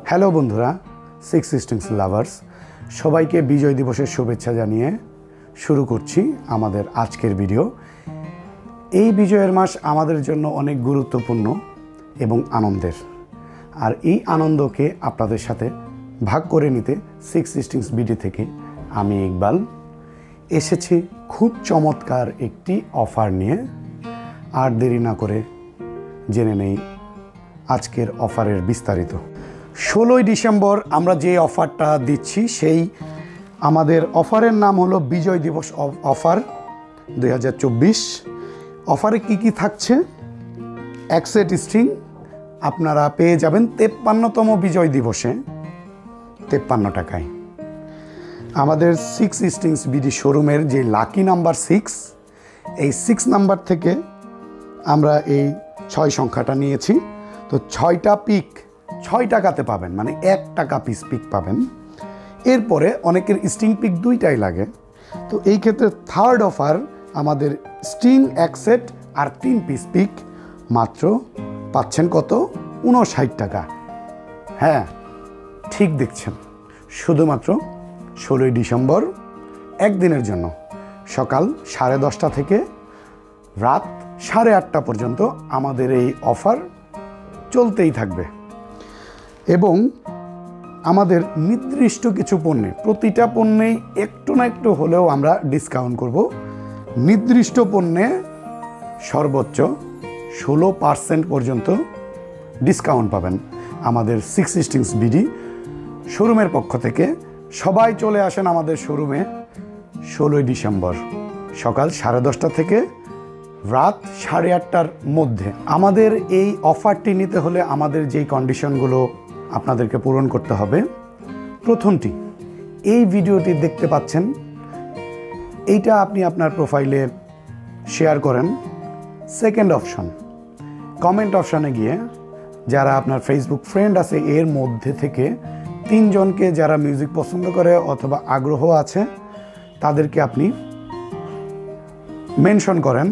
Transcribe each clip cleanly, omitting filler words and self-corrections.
Hello বন্ধুরা, six stings lovers সবাইকে বিজয় দিবসের শুভেচ্ছা জানিয়ে শুরু করছি আমাদের আজকের ভিডিও। এই বিজয়ের মাস আমাদের জন্য অনেক গুরুত্বপূর্ণ এবং আনন্দের, আর এই আনন্দকে আপনাদের সাথে ভাগ করে নিতে সিক্স স্টিংস বিডি থেকে আমি ইকবাল এসেছি খুব চমৎকার একটি অফার নিয়ে। আর দেরি না করে জেনে নেই আজকের অফারের বিস্তারিত। 16ই ডিসেম্বর আমরা যে অফারটা দিচ্ছি সেই আমাদের অফারের নাম হলো বিজয় দিবস অফার 2024। অফারে কি থাকছে? এক সেট স্ট্রিং আপনারা পেয়ে যাবেন 53তম বিজয় দিবসে 53 টাকায়। আমাদের সিক্স স্ট্রিংস বিডি শোরুমের যে লাকি নাম্বার 6, এই 6 নাম্বার থেকে আমরা এই 6 সংখ্যাটা নিয়েছি। তো 6টা পিক 6 টাকাতে পাবেন, মানে 1 টাকা পিস পিক পাবেন। এরপরে অনেকের স্ট্রিং পিক 2টাই লাগে, তো এই ক্ষেত্রে থার্ড অফার আমাদের স্ট্রিং 1 সেট আর 3 পিস পিক মাত্র পাচ্ছেন কত? 59 টাকা। হ্যাঁ, ঠিক দেখছেন, শুধুমাত্র 16ই ডিসেম্বর একদিনের জন্য সকাল 10:30 থেকে রাত 8:30 পর্যন্ত আমাদের এই অফার চলতেই থাকবে। এবং আমাদের নির্দিষ্ট কিছু পণ্যে, প্রতিটা পণ্যেই একটু না একটু হলেও আমরা ডিসকাউন্ট করব। নির্দিষ্ট পণ্যে সর্বোচ্চ 16% পর্যন্ত ডিসকাউন্ট পাবেন আমাদের সিক্স স্টিংস বিডি শোরুমের পক্ষ থেকে। সবাই চলে আসেন আমাদের শোরুমে 16ই ডিসেম্বর সকাল 10:30 থেকে রাত 8:30টার মধ্যে। আমাদের এই অফারটি নিতে হলে আমাদের যেই কন্ডিশনগুলো আপনাদেরকে পূরণ করতে হবে, প্রথমটি, এই ভিডিওটি দেখতে পাচ্ছেন, এইটা আপনি আপনার প্রোফাইলে শেয়ার করেন। সেকেন্ড অপশন, কমেন্ট অপশানে গিয়ে যারা আপনার ফেসবুক ফ্রেন্ড আছে এর মধ্যে থেকে 3 জনকে যারা মিউজিক পছন্দ করে অথবা আগ্রহ আছে তাদেরকে আপনি মেনশন করেন।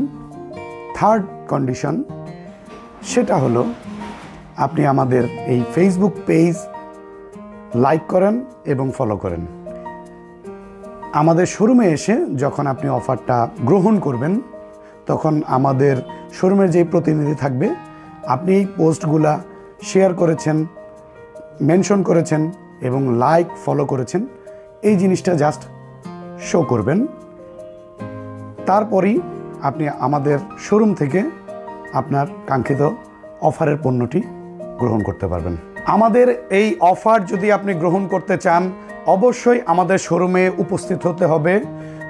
থার্ড কন্ডিশন, সেটা হলো আপনি আমাদের এই ফেসবুক পেজ লাইক করেন এবং ফলো করেন। আমাদের শোরুমে এসে যখন আপনি অফারটা গ্রহণ করবেন তখন আমাদের শোরুমের যেই প্রতিনিধি থাকবে, আপনি এই পোস্টগুলা শেয়ার করেছেন, মেনশন করেছেন এবং লাইক ফলো করেছেন, এই জিনিসটা জাস্ট শো করবেন। তারপরই আপনি আমাদের শোরুম থেকে আপনার কাঙ্ক্ষিত অফারের পণ্যটি গ্রহণ করতে পারবেন। আমাদের এই অফার যদি আপনি গ্রহণ করতে চান, অবশ্যই আমাদের শোরুমে উপস্থিত হতে হবে।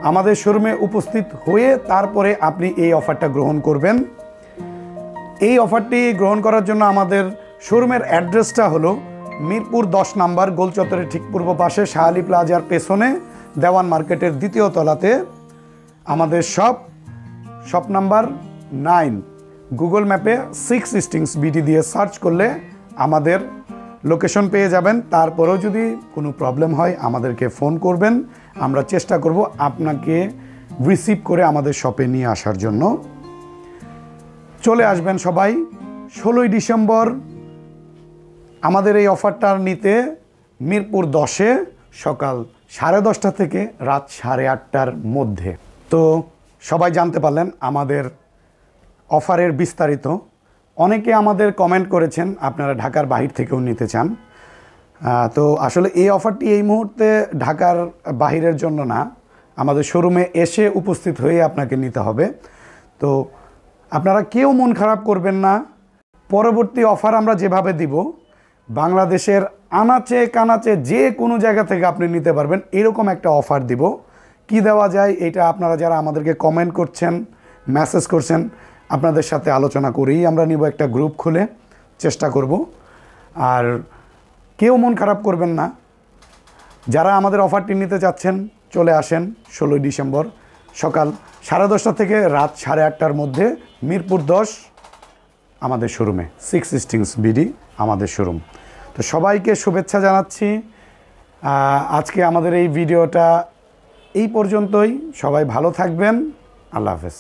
আমাদের শোরুমে উপস্থিত হয়ে তারপরে আপনি এই অফারটা গ্রহণ করবেন। এই অফারটি গ্রহণ করার জন্য আমাদের শোরুমের অ্যাড্রেসটা হলো মিরপুর 10 নম্বর গোল চত্বরের ঠিক পূর্ব পাশে শাহালি প্লাজার পেছনে দেওয়ান মার্কেটের 2য় তলাতে আমাদের শপ নাম্বার 9। গুগল ম্যাপে সিক্স স্টিংস বিডি দিয়ে সার্চ করলে আমাদের লোকেশন পেয়ে যাবেন। তারপরেও যদি কোনো প্রবলেম হয় আমাদেরকে ফোন করবেন, আমরা চেষ্টা করব আপনাকে রিসিভ করে আমাদের শপে নিয়ে আসার জন্য। চলে আসবেন সবাই 16ই ডিসেম্বর আমাদের এই অফারটা নিতে মিরপুর 10-এ সকাল 10:30 থেকে রাত 8:30টার মধ্যে। তো সবাই জানতে পারলেন আমাদের অফারের বিস্তারিত। অনেকে আমাদের কমেন্ট করেছেন আপনারা ঢাকার বাহির থেকেও নিতে চান। তো আসলে এই অফারটি এই মুহূর্তে ঢাকার বাহিরের জন্য না, আমাদের শোরুমে এসে উপস্থিত হয়ে আপনাকে নিতে হবে। তো আপনারা কেউ মন খারাপ করবেন না। পরবর্তী অফার আমরা যেভাবে দিব, বাংলাদেশের আনাচে কানাচে যে কোনো জায়গা থেকে আপনি নিতে পারবেন, এরকম একটা অফার দিব। কি দেওয়া যায় এটা আপনারা যারা আমাদেরকে কমেন্ট করছেন, মেসেজ করছেন, আপনাদের সাথে আলোচনা করেই আমরা নিব। একটা গ্রুপ খুলে চেষ্টা করব। আর কেউ মন খারাপ করবেন না, যারা আমাদের অফারটি নিতে চাচ্ছেন চলে আসেন 16ই ডিসেম্বর সকাল 10:30 থেকে রাত 8:30টার মধ্যে মিরপুর 10 আমাদের শোরুমে, সিক্স স্টিংস বিডি আমাদের শোরুম। তো সবাইকে শুভেচ্ছা জানাচ্ছি। আজকে আমাদের এই ভিডিওটা এই পর্যন্তই। সবাই ভালো থাকবেন। আল্লাহ হাফেজ।